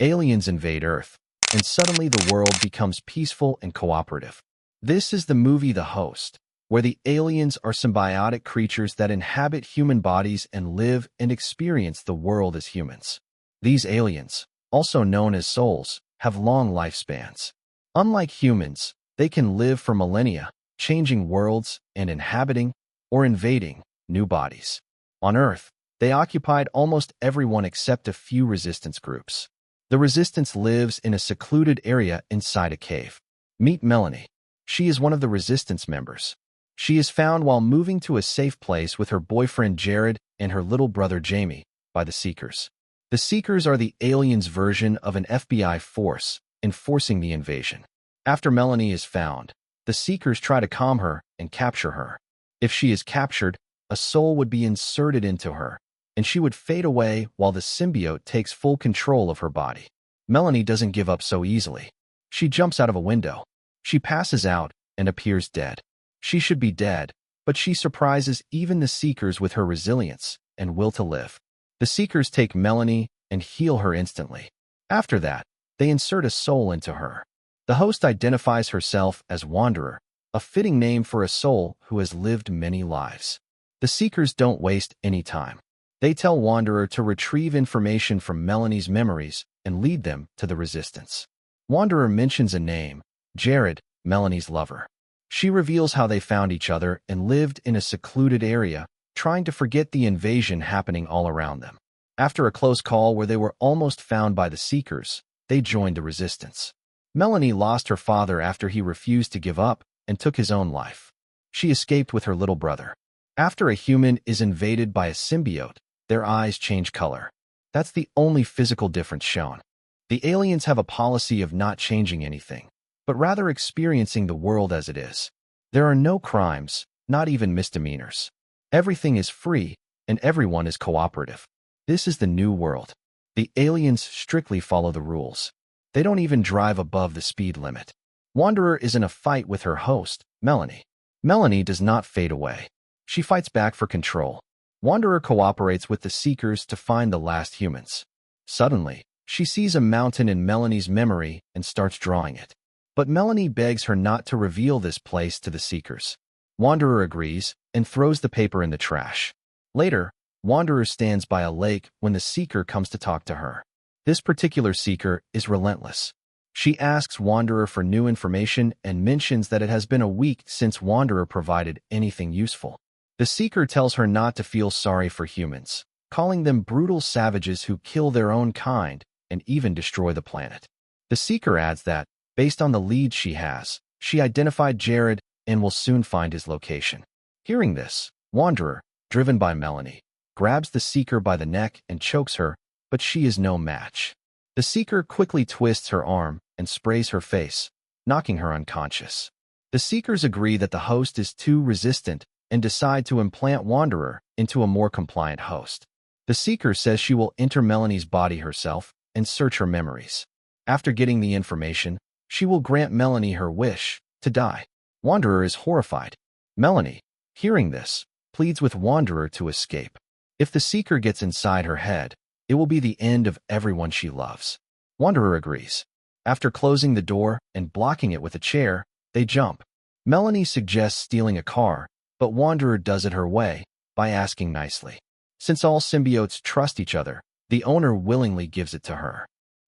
Aliens invade Earth, and suddenly the world becomes peaceful and cooperative. This is the movie The Host, where the aliens are symbiotic creatures that inhabit human bodies and live and experience the world as humans. These aliens, also known as souls, have long lifespans. Unlike humans, they can live for millennia, changing worlds and inhabiting or invading new bodies. On Earth, they occupied almost everyone except a few resistance groups. The resistance lives in a secluded area inside a cave. Meet Melanie. She is one of the resistance members. She is found while moving to a safe place with her boyfriend Jared and her little brother Jamie by the Seekers. The Seekers are the aliens' version of an FBI force enforcing the invasion. After Melanie is found, the Seekers try to calm her and capture her. If she is captured, a soul would be inserted into her, and she would fade away while the symbiote takes full control of her body. Melanie doesn't give up so easily. She jumps out of a window. She passes out and appears dead. She should be dead, but she surprises even the Seekers with her resilience and will to live. The Seekers take Melanie and heal her instantly. After that, they insert a soul into her. The host identifies herself as Wanderer, a fitting name for a soul who has lived many lives. The Seekers don't waste any time. They tell Wanderer to retrieve information from Melanie's memories and lead them to the resistance. Wanderer mentions a name, Jared, Melanie's lover. She reveals how they found each other and lived in a secluded area, trying to forget the invasion happening all around them. After a close call where they were almost found by the Seekers, they joined the resistance. Melanie lost her father after he refused to give up and took his own life. She escaped with her little brother. After a human is invaded by a symbiote, their eyes change color. That's the only physical difference shown. The aliens have a policy of not changing anything, but rather experiencing the world as it is. There are no crimes, not even misdemeanors. Everything is free, and everyone is cooperative. This is the new world. The aliens strictly follow the rules. They don't even drive above the speed limit. Wanderer is in a fight with her host, Melanie. Melanie does not fade away. She fights back for control. Wanderer cooperates with the Seekers to find the last humans. Suddenly, she sees a mountain in Melanie's memory and starts drawing it. But Melanie begs her not to reveal this place to the Seekers. Wanderer agrees and throws the paper in the trash. Later, Wanderer stands by a lake when the Seeker comes to talk to her. This particular Seeker is relentless. She asks Wanderer for new information and mentions that it has been a week since Wanderer provided anything useful. The Seeker tells her not to feel sorry for humans, calling them brutal savages who kill their own kind and even destroy the planet. The Seeker adds that, based on the leads she has, she identified Jared and will soon find his location. Hearing this, Wanderer, driven by Melanie, grabs the Seeker by the neck and chokes her, but she is no match. The Seeker quickly twists her arm and sprays her face, knocking her unconscious. The Seekers agree that the host is too resistant and decide to implant Wanderer into a more compliant host. The Seeker says she will enter Melanie's body herself and search her memories. After getting the information, she will grant Melanie her wish to die. Wanderer is horrified. Melanie, hearing this, pleads with Wanderer to escape. If the Seeker gets inside her head, it will be the end of everyone she loves. Wanderer agrees. After closing the door and blocking it with a chair, they jump. Melanie suggests stealing a car, but Wanderer does it her way by asking nicely. Since all symbiotes trust each other, the owner willingly gives it to her.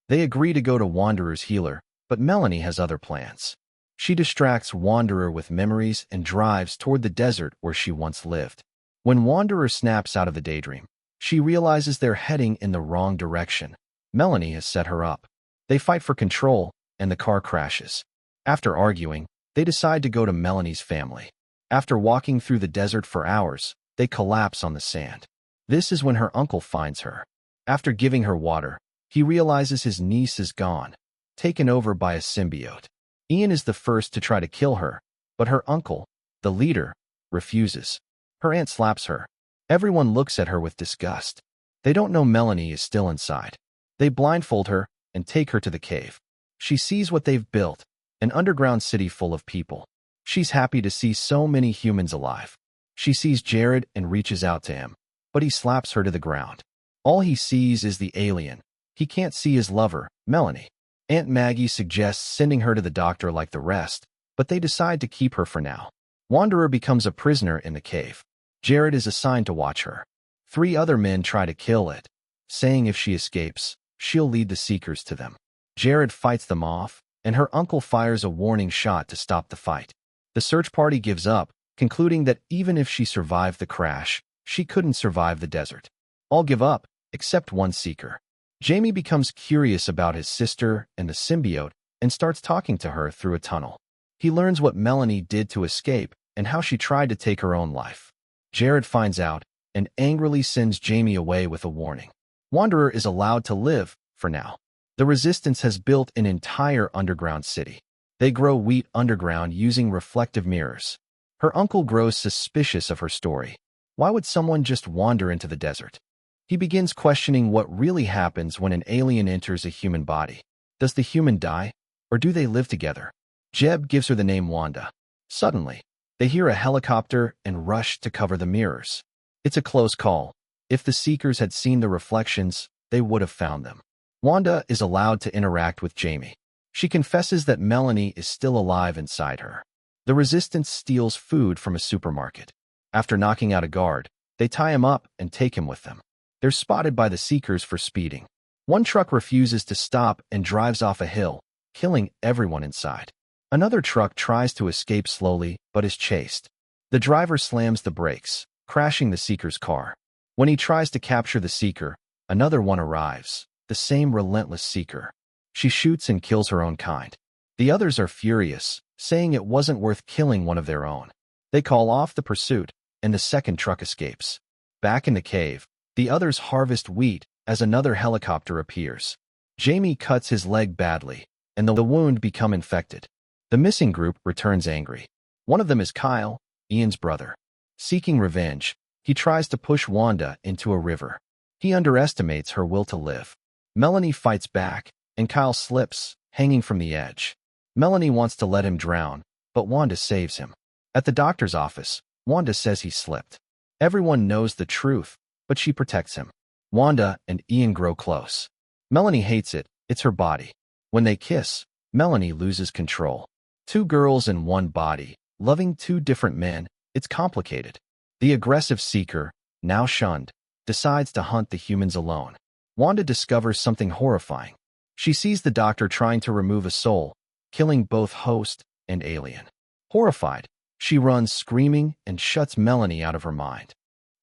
They agree to go to Wanderer's healer, but Melanie has other plans. She distracts Wanderer with memories and drives toward the desert where she once lived. When Wanderer snaps out of the daydream, she realizes they're heading in the wrong direction. Melanie has set her up. They fight for control, and the car crashes. After arguing, they decide to go to Melanie's family. After walking through the desert for hours, they collapse on the sand. This is when her uncle finds her. After giving her water, he realizes his niece is gone, taken over by a symbiote. Ian is the first to try to kill her, but her uncle, the leader, refuses. Her aunt slaps her. Everyone looks at her with disgust. They don't know Melanie is still inside. They blindfold her and take her to the cave. She sees what they've built, an underground city full of people. She's happy to see so many humans alive. She sees Jared and reaches out to him, but he slaps her to the ground. All he sees is the alien. He can't see his lover, Melanie. Aunt Maggie suggests sending her to the doctor like the rest, but they decide to keep her for now. Wanderer becomes a prisoner in the cave. Jared is assigned to watch her. 3 other men try to kill it, saying if she escapes, she'll lead the Seekers to them. Jared fights them off, and her uncle fires a warning shot to stop the fight. The search party gives up, concluding that even if she survived the crash, she couldn't survive the desert. All give up, except one Seeker. Jamie becomes curious about his sister and the symbiote and starts talking to her through a tunnel. He learns what Melanie did to escape and how she tried to take her own life. Jared finds out and angrily sends Jamie away with a warning. Wanderer is allowed to live, for now. The Resistance has built an entire underground city. They grow wheat underground using reflective mirrors. Her uncle grows suspicious of her story. Why would someone just wander into the desert? He begins questioning what really happens when an alien enters a human body. Does the human die, or do they live together? Jeb gives her the name Wanda. Suddenly, they hear a helicopter and rush to cover the mirrors. It's a close call. If the Seekers had seen the reflections, they would have found them. Wanda is allowed to interact with Jamie. She confesses that Melanie is still alive inside her. The Resistance steals food from a supermarket. After knocking out a guard, they tie him up and take him with them. They're spotted by the Seekers for speeding. One truck refuses to stop and drives off a hill, killing everyone inside. Another truck tries to escape slowly, but is chased. The driver slams the brakes, crashing the Seeker's car. When he tries to capture the Seeker, another one arrives, the same relentless Seeker. She shoots and kills her own kind. The others are furious, saying it wasn't worth killing one of their own. They call off the pursuit, and the second truck escapes. Back in the cave, the others harvest wheat as another helicopter appears. Jamie cuts his leg badly, and the wound becomes infected. The missing group returns angry. One of them is Kyle, Ian's brother. Seeking revenge, he tries to push Wanda into a river. He underestimates her will to live. Melanie fights back, and Kyle slips, hanging from the edge. Melanie wants to let him drown, but Wanda saves him. At the doctor's office, Wanda says he slipped. Everyone knows the truth, but she protects him. Wanda and Ian grow close. Melanie hates it, it's her body. When they kiss, Melanie loses control. 2 girls in one body, loving 2 different men, it's complicated. The aggressive Seeker, now shunned, decides to hunt the humans alone. Wanda discovers something horrifying. She sees the doctor trying to remove a soul, killing both host and alien. Horrified, she runs screaming and shuts Melanie out of her mind.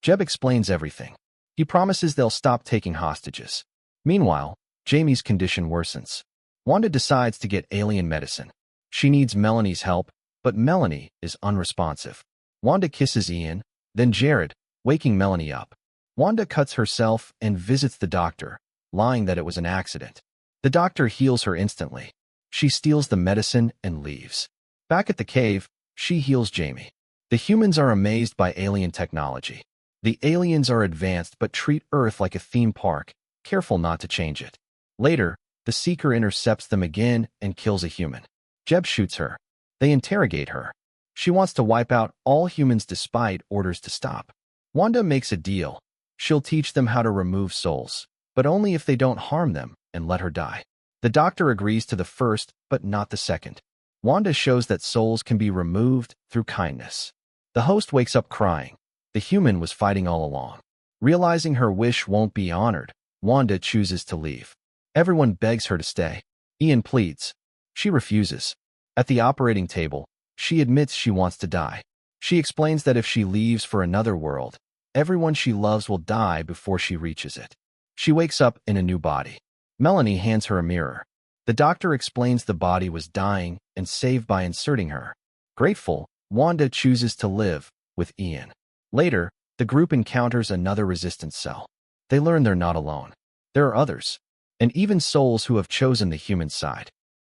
Jeb explains everything. He promises they'll stop taking hostages. Meanwhile, Jamie's condition worsens. Wanda decides to get alien medicine. She needs Melanie's help, but Melanie is unresponsive. Wanda kisses Ian, then Jared, waking Melanie up. Wanda cuts herself and visits the doctor, lying that it was an accident. The doctor heals her instantly. She steals the medicine and leaves. Back at the cave, she heals Jamie. The humans are amazed by alien technology. The aliens are advanced but treat Earth like a theme park, careful not to change it. Later, the Seeker intercepts them again and kills a human. Jeb shoots her. They interrogate her. She wants to wipe out all humans despite orders to stop. Wanda makes a deal. She'll teach them how to remove souls, but only if they don't harm them and let her die. The doctor agrees to the first, but not the second. Wanda shows that souls can be removed through kindness. The host wakes up crying. The human was fighting all along. Realizing her wish won't be honored, Wanda chooses to leave. Everyone begs her to stay. Ian pleads. She refuses. At the operating table, she admits she wants to die. She explains that if she leaves for another world, everyone she loves will die before she reaches it. She wakes up in a new body. Melanie hands her a mirror. The doctor explains the body was dying and saved by inserting her. Grateful, Wanda chooses to live with Ian. Later, the group encounters another resistance cell. They learn they're not alone. There are others, and even souls who have chosen the human side.